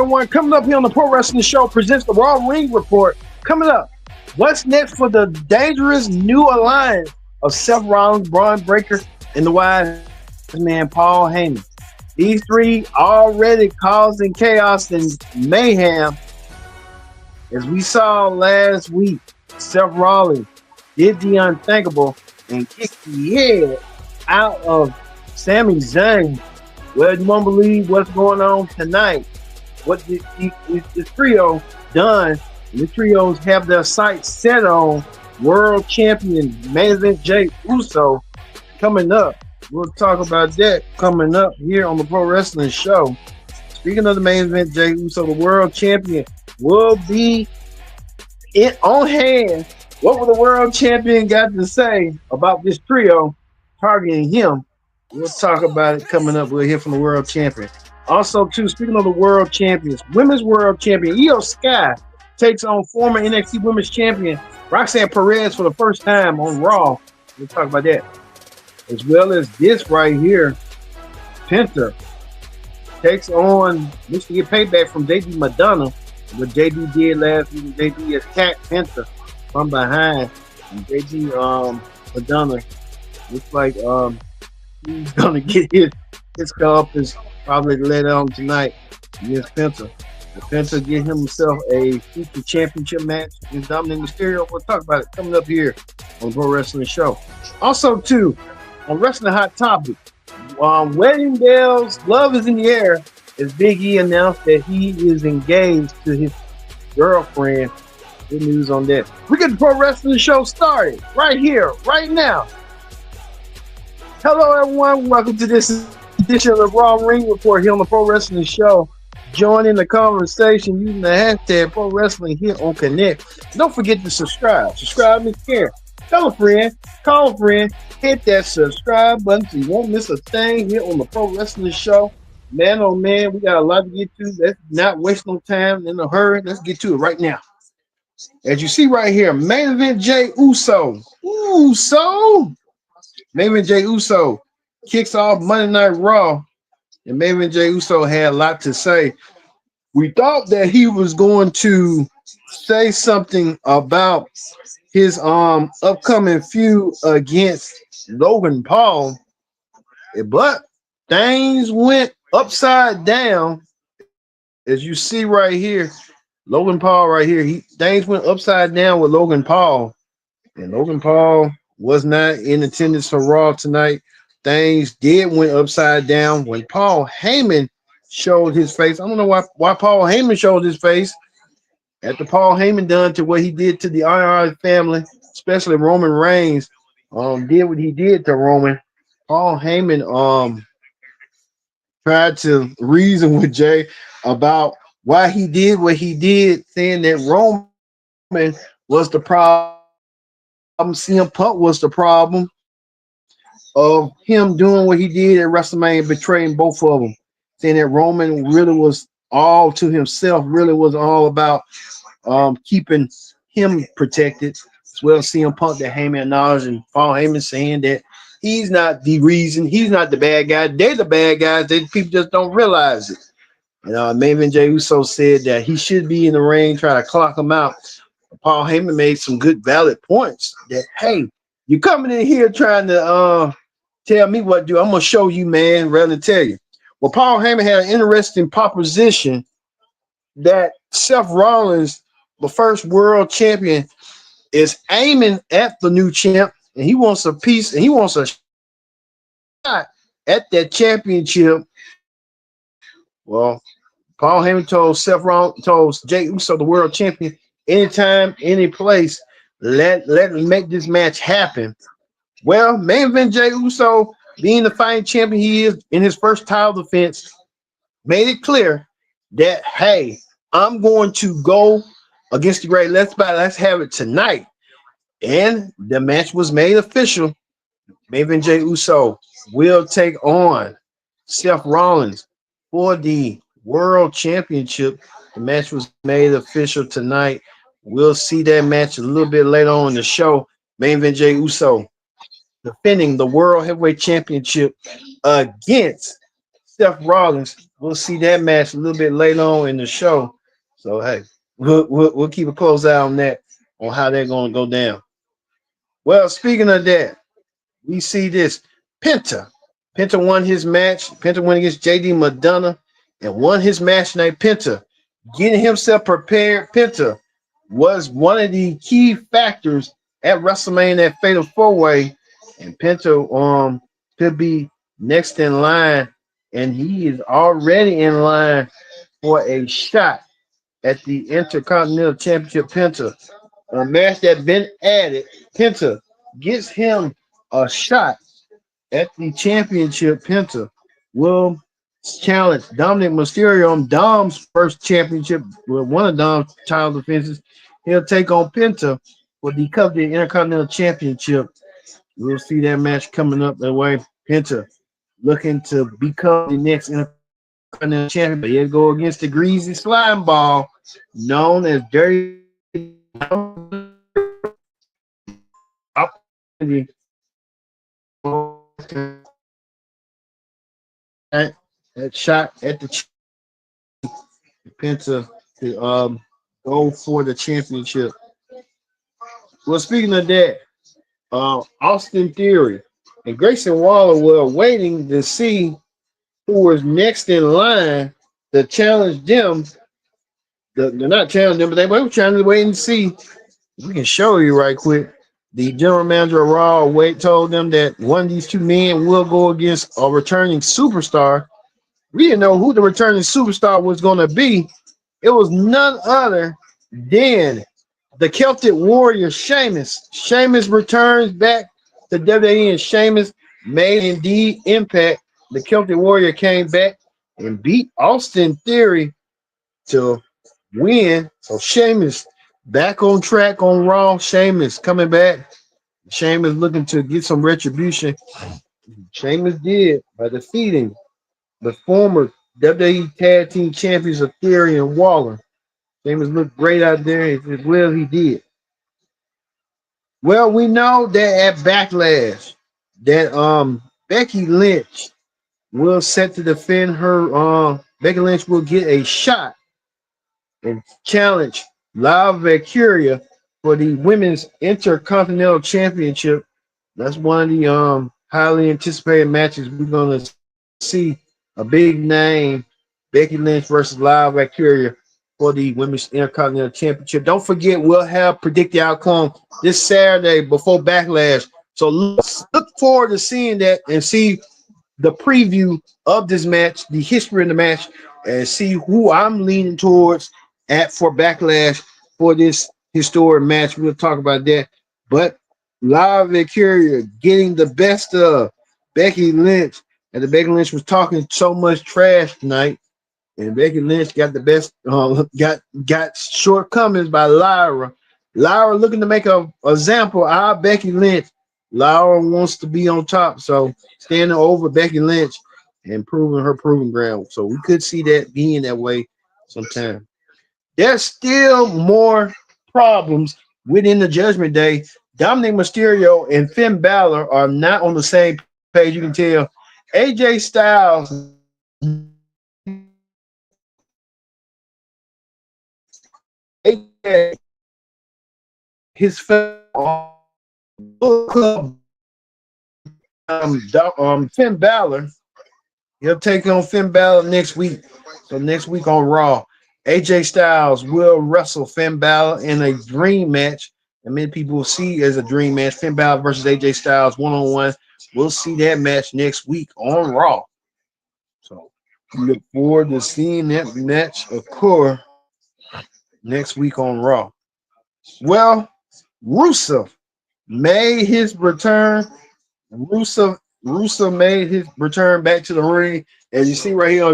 everyone. Coming up here on the Pro Wrestling Show presents the Raw Ring Report. Coming up, what's next for the dangerous new alliance of Seth Rollins, Braun Breaker, and the wise man Paul Heyman? These three already causing chaos and mayhem. As we saw last week, Seth Rollins did the unthinkable and kicked the head out of Sami Zayn. Well, you won't believe what's going on tonight. What the trio done. The trios have their sights set on world champion main event Jey Uso coming up. We'll talk about that coming up here on the Pro Wrestling Show. Speaking of the main event, Jey Uso, the world champion, will be on hand. What will the world champion got to say about this trio targeting him? We'll talk about it coming up. We'll hear from the world champion. Also, too, speaking of the world champions, women's world champion Io Sky takes on former NXT Women's Champion Roxanne Perez for the first time on Raw. We'll talk about that. As well as this right here, Penta takes on, needs to get payback from JD Madonna. What JD did last week, JD attacked Penta from behind. And JD Madonna looks like he's gonna get his comeuppance probably later on tonight against Penta. Penta get himself a future championship match against Dominic Mysterio. We'll talk about it coming up here on the Pro Wrestling Show. Also, too, on Wrestling Hot Topic, wedding bells, love is in the air, as Big E announced that he is engaged to his girlfriend. Good news on that. We get the Pro Wrestling Show started right here, right now. Hello, everyone. Welcome to this edition of the Raw Ring Report here on the Pro Wrestling Show. Join in the conversation using the hashtag Pro Wrestling here on Connect. Don't forget to subscribe. Subscribe and share. Tell a friend, call a friend, hit that subscribe button so you won't miss a thing here on the Pro Wrestling Show. Man, oh man, we got a lot to get to. Let's not waste no time in a hurry. Let's get to it right now. As you see right here, main event Jey Uso. Main event Jey Uso kicks off Monday Night Raw. And main event Jey Uso had a lot to say. We thought that he was going to say something about his upcoming feud against Logan Paul, but things went upside down. As you see right here, Logan Paul right here, things went upside down with Logan Paul, and Logan Paul was not in attendance for Raw tonight. Things did went upside down when Paul Heyman showed his face. I don't know why Paul Heyman showed his face after Paul Heyman done to what he did to the IR family, especially Roman Reigns. Did what he did to Roman. Paul Heyman tried to reason with Jey about why he did what he did, saying that Roman was the problem, CM Punk was the problem of him doing what he did at WrestleMania, betraying both of them, saying that Roman really was all to himself, really was all about keeping him protected, as well as CM Punk that Heyman acknowledged, and Paul Heyman saying that he's not the reason, he's not the bad guy, they're the bad guys, people just don't realize it. And main event Jey Uso said that he should be in the ring, try to clock him out. Paul Heyman made some good valid points that, hey, you coming in here trying to tell me what to do, I'm gonna show you, man, rather than tell you. Well, Paul Heyman had an interesting proposition that Seth Rollins, the first world champion, is aiming at the new champ, and he wants a piece, and he wants a shot at that championship. Well, Paul Heyman told Jey Uso, the world champion, anytime, any place, let me make this match happen. Well, main event Jey Uso, being the fighting champion he is in his first title defense, made it clear that, hey, I'm going to go against the great. Let's have it tonight. And the match was made official. Main event Jey Uso will take on Seth Rollins for the World Championship. The match was made official tonight. We'll see that match a little bit later on in the show. Main event Jey Uso defending the World Heavyweight Championship against Seth Rollins. We'll see that match a little bit later on in the show. So hey, we'll keep a close eye on that, on how they're gonna go down. Well, speaking of that, we see this Penta. Penta won his match. Penta went against JD Madonna and won his match tonight. Penta getting himself prepared. Penta was one of the key factors at WrestleMania, that Fatal 4-Way, and Penta could be next in line, and he is already in line for a shot at the Intercontinental Championship. Penta, a match that's been added. Penta gets him a shot at the championship. Penta will challenge Dominic Mysterio on Dom's first championship, with one of Dom's title defenses. He'll take on Penta for the coveted Intercontinental Championship. We'll see that match coming up that way. Penta looking to become the next Intercontinental Champion, but he'll go against the greasy slime ball known as Dirty. That shot at the Penta to go for the championship. Well, speaking of that, Austin Theory and Grayson Waller were waiting to see who was next in line to challenge them. They're not challenging them, but they were trying to wait and see. We can show you right quick. The general manager of Raw told them that one of these two men will go against a returning superstar. We didn't know who the returning superstar was going to be. It was none other than the Celtic Warrior, Sheamus. Sheamus returns back to WWE, and Sheamus made indeed impact. The Celtic Warrior came back and beat Austin Theory to win. So Sheamus back on track on Raw. Sheamus coming back. Sheamus looking to get some retribution. Sheamus did by defeating the former WWE Tag Team Champions of Theory and Waller. Sheamus looked great out there as well. He did. Well, we know that at Backlash, that Becky Lynch will set to defend her. Becky Lynch will get a shot and challenge La Valkyria for the Women's Intercontinental Championship. That's one of the highly anticipated matches. We're gonna see a big name, Becky Lynch versus La Valkyria for the Women's Intercontinental Championship. Don't forget, we'll have predicted outcome this Saturday before Backlash. So look forward to seeing that and see the preview of this match, the history of the match, and see who I'm leaning towards at for Backlash for this historic match. We'll talk about that. But La Valkyria getting the best of Becky Lynch, and the Becky Lynch was talking so much trash tonight, and Becky Lynch got the best. Got shortcomings by Lyra. Lyra looking to make a example out of Becky Lynch. Lyra wants to be on top, so standing over Becky Lynch and proving her proving ground. So we could see that being that way sometime. There's still more problems within the Judgment Day. Dominic Mysterio and Finn Balor are not on the same page. You can tell. AJ Styles his Finn Balor. He'll take on Finn Balor next week. So next week on Raw, AJ Styles will wrestle Finn Balor in a dream match. And many people will see as a dream match. Finn Balor versus AJ Styles one-on-one. We'll see that match next week on Raw. So look forward to seeing that match occur next week on Raw. Well, Rusev made his return. Rusev made his return back to the ring. As you see right here,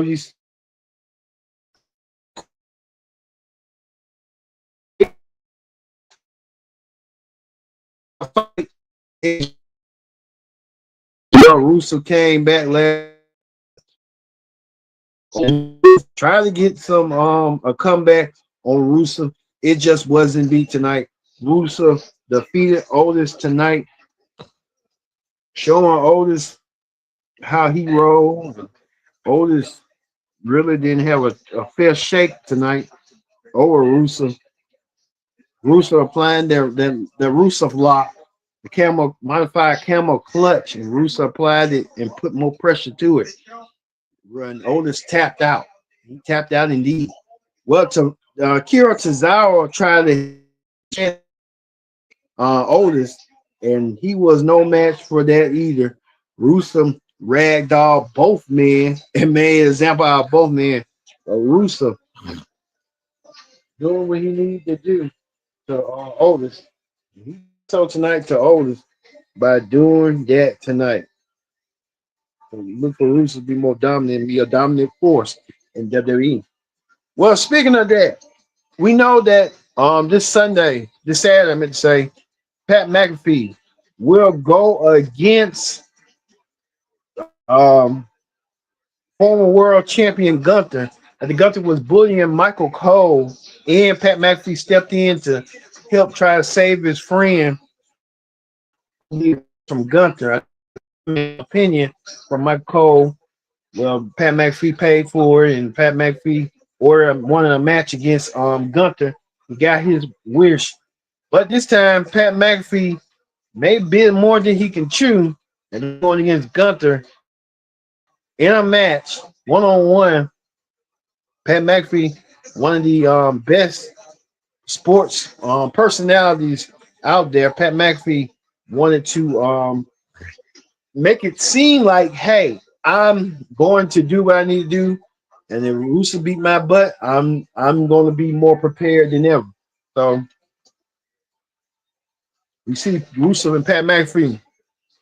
Rusev came back last, trying to get some a comeback on Rusev. It just wasn't beat tonight. Rusev defeated Otis tonight, showing Otis how he rolled, Otis really didn't have a fair shake tonight over Rusev. Rusev applying their Rusev lock, the camel modified camel clutch, and Rusev applied it and put more pressure to it. Run Otis tapped out. He tapped out indeed. Well, to Kira Tozawa tried to hit Otis, and he was no match for that either. Rusev ragdolled both men and made an example out of both men. Rusev doing what he needed to do to Otis. He so tonight to Otis by doing that tonight. So look for Rusev to be more dominant and be a dominant force in WWE. Well, speaking of that, we know that this Sunday, this Saturday, I meant to say, Pat McAfee will go against um, former world champion Gunther. And the Gunther was bullying Michael Cole, and Pat McAfee stepped in to help try to save his friend from Gunther. Opinion from Michael Cole. Well, Pat McAfee paid for it, and Pat McAfee ordered one of a match against Gunther. He got his wish, but this time Pat McAfee may bid more than he can chew, and going against Gunther in a match one on one. Pat McAfee, one of the best sports personalities out there. Pat McAfee wanted to make it seem like, hey, I'm going to do what I need to do, and if Rusev beat my butt, I'm going to be more prepared than ever. So we see Rusev and Pat McAfee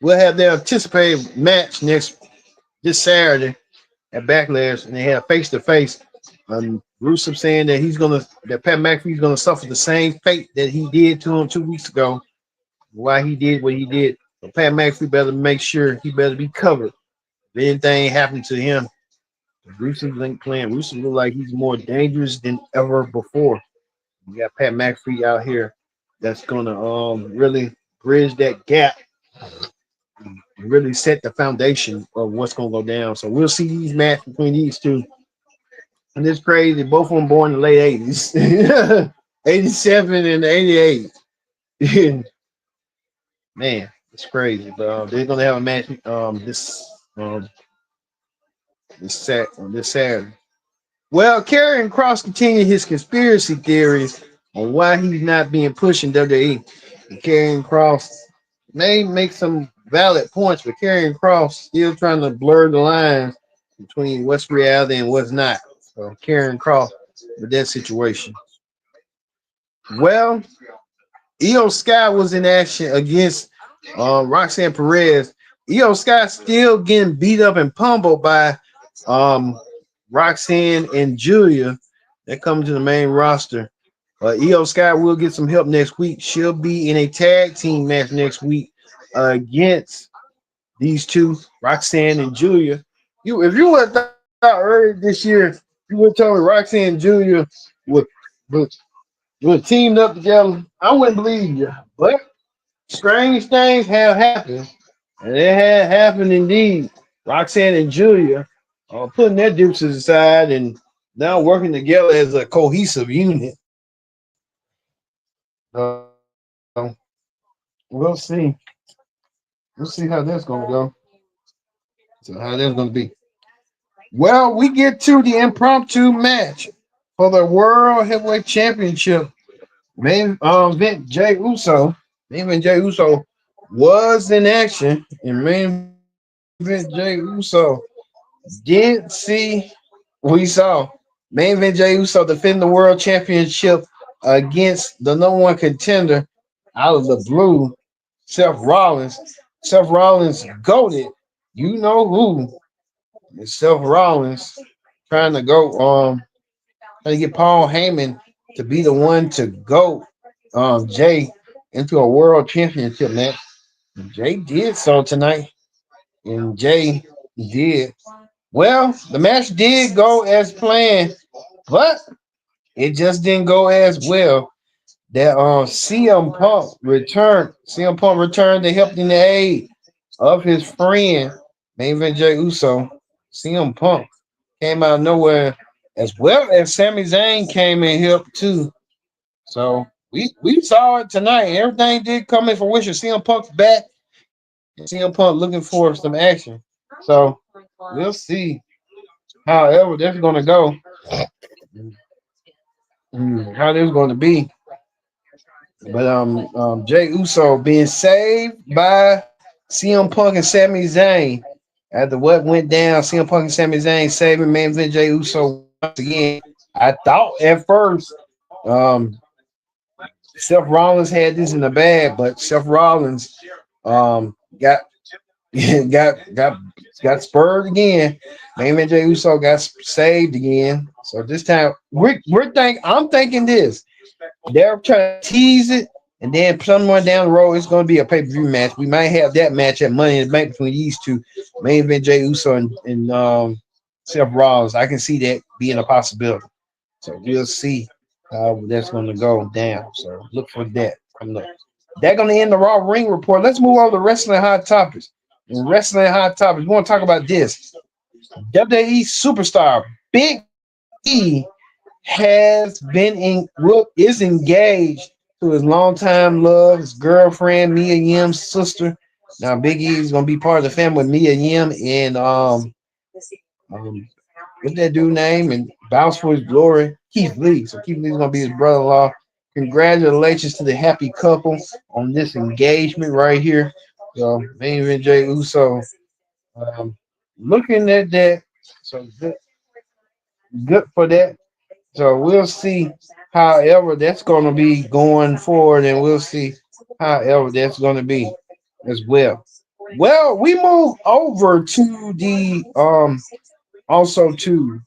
will have their anticipated match this Saturday at Backlash, and they have face to face. Rusev saying that Pat McAfee is gonna suffer the same fate that he did to him 2 weeks ago. Why he did what he did. So Pat McAfee better make sure he better be covered. If anything happened to him, Rusev ain't playing. Rusev look like he's more dangerous than ever before. You got Pat McAfee out here that's gonna really bridge that gap and really set the foundation of what's gonna go down. So we'll see these matches between these two. And it's crazy. Both of them born in the late 80s. 87 and 88. Man, it's crazy. But they're gonna have a match this Saturday. Well, Karrion Kross continued his conspiracy theories on why he's not being pushed in WWE. And Karrion Kross may make some valid points, but Karrion Kross still trying to blur the lines between what's reality and what's not. So Karrion Kross with that situation. Well, Io Sky was in action against Roxanne Perez. Io Sky still getting beat up and pummeled by Roxanne and Julia. That come to the main roster. Io Sky will get some help next week. She'll be in a tag team match next week against these two, Roxanne and Julia. If you would have thought earlier this year, you would have told me Roxanne and Julia would teamed up together, I wouldn't believe you. But strange things have happened, and it had happened indeed. Roxanne and Julia are putting their differences aside and now working together as a cohesive unit. We'll see. We'll see how that's going to go. So how that's going to be. Well, we get to the impromptu match for the World Heavyweight Championship. Main event Jey Uso. Main event Jey Uso was in action, and main event Jey Uso didn't see we saw. Main event Jey Uso defend the World Championship against the number one contender out of the blue, Seth Rollins. Seth Rollins goated. You know who? It's Seth Rollins trying to trying to get Paul Heyman to be the one to go Jey into a world championship match. Jey did so tonight, and Jey did. Well, the match did go as planned, but it just didn't go as well. That CM Punk returned. CM Punk returned to help in the aid of his friend, main event Jey Uso. CM Punk came out of nowhere, as well as Sami Zayn came and helped too. So we saw it tonight. Everything did come in fruition. CM Punk's back, and CM Punk looking for some action. So we'll see. However, that's gonna go. How this going to be? But Jey Uso being saved by CM Punk and Sami Zayn after what went down. CM Punk and Sami Zayn saving main event Jey Uso once again. I thought at first um, Seth Rollins had this in the bag, but Seth Rollins got got spurred again. Main event Jey Uso got saved again. So this time I'm thinking this. They're trying to tease it, and then somewhere down the road, it's going to be a pay-per-view match. We might have that match at Money in the Bank between these two, main event Jey Uso and Seth Rollins. I can see that being a possibility. So we'll see how that's going to go down. So look for that coming up. They're going to end the Raw Ring Report. Let's move over to Wrestling Hot Topics. And Wrestling Hot Topics, we want to talk about this. WWE superstar Big E is engaged to his longtime love, his girlfriend Mia Yim's sister. Now Big E is gonna be part of the family with Mia Yim and what's that dude name and Bounce for His Glory, Keith Lee. So Keith Lee's gonna be his brother-in-law. Congratulations to the happy couple on this engagement right here. So main event Jey Uso. Looking at that, so good for that. So we'll see. However, that's going to be going forward, and we'll see. However, that's going to be as well. Well, we move over to the also to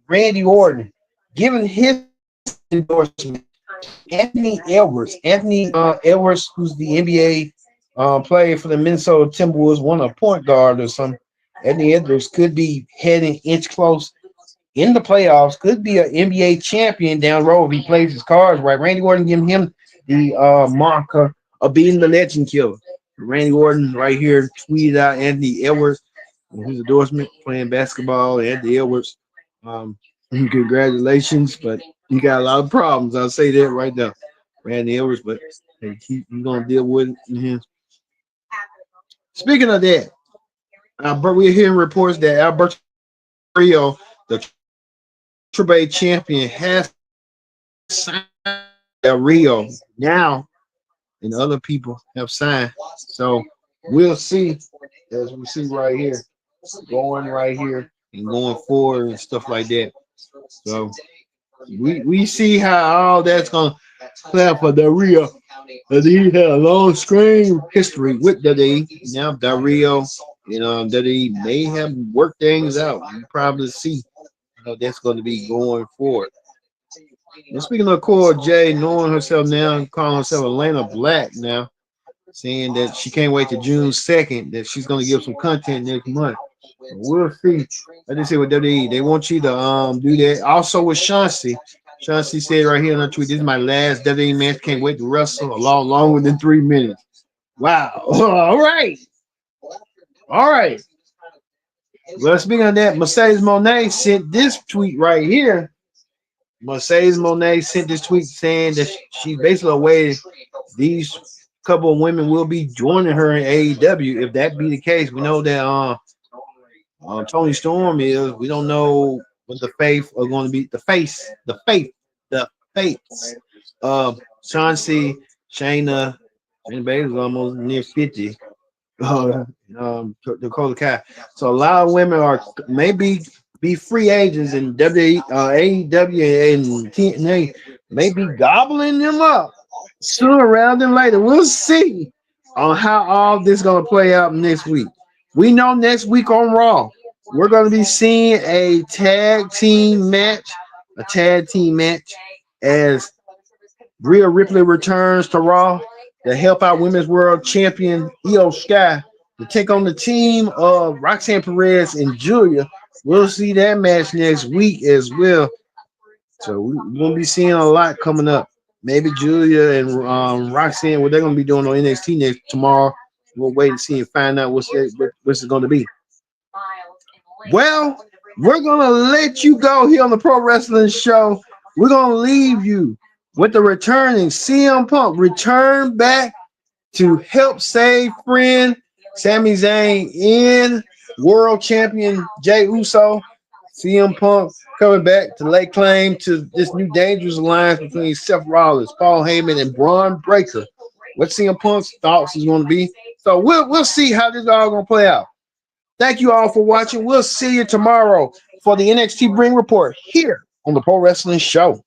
Randy Orton, giving his endorsement. Anthony Edwards, who's the NBA player for the Minnesota Timberwolves, won a point guard or something. Anthony Edwards could be heading inch close in the playoffs, could be an NBA champion down the road if he plays his cards right. Randy Orton giving him the marker of being the legend killer. Randy Orton right here tweeted out Anthony Edwards, his endorsement, playing basketball. Anthony Edwards, congratulations, but he got a lot of problems. I'll say that right now. Randy Edwards, but hey, he's going to deal with it. Speaking of that, we're hearing reports that Alberto Rio, the Triple A champion, has signed Rio now, and other people have signed. So we'll see, as we see right here, going right here and going forward and stuff like that. So we see how all that's gonna play out for Del Rio, because he had a long screen history with WWE. Now Del Rio, WWE may have worked things out. You probably see how that's going to be going forward. And speaking of Cora J, knowing herself now, calling herself Elena Black now, saying that she can't wait to June 2nd, that she's going to give some content next month. We'll see. I just say with WWE, they want you to do that. Also with Chauncey. Chauncey said right here on the tweet, "This is my last WWE match. Can't wait to wrestle a lot longer than 3 minutes." Wow. All right. All right. Well, speaking of that, Mercedes Moné sent this tweet right here. Mercedes Moné sent this tweet saying that she basically awaited these couple of women will be joining her in AEW. If that be the case, we know that Tony Storm is. We don't know what the faith are going to be. The fates of Chauncey, Shayna Baszler is almost near 50. Dakota Kai. So a lot of women are maybe be free agents, and AEW and TNA may be gobbling them up sooner rather than later. We'll see on how all this is going to play out next week. We know next week on Raw, we're going to be seeing a tag team match as Rhea Ripley returns to Raw to help out Women's World Champion Io Sky to take on the team of Roxanne Perez and Julia. We'll see that match next week as well. So we're going to be seeing a lot coming up. Maybe Julia and Roxanne, what they're going to be doing on NXT tomorrow. We'll wait and see and find out what's it going to be. Well, we're gonna let you go here on the Pro Wrestling Show. We're gonna leave you with the returning CM Punk return back to help save friend Sami Zayn in world champion Jey Uso. CM Punk coming back to lay claim to this new dangerous alliance between Seth Rollins, Paul Heyman, and Braun Breaker. What CM Punk's thoughts is going to be. So we'll see how this all going to play out. Thank you all for watching. We'll see you tomorrow for the NXT Ring Report here on the Pro Wrestling Show.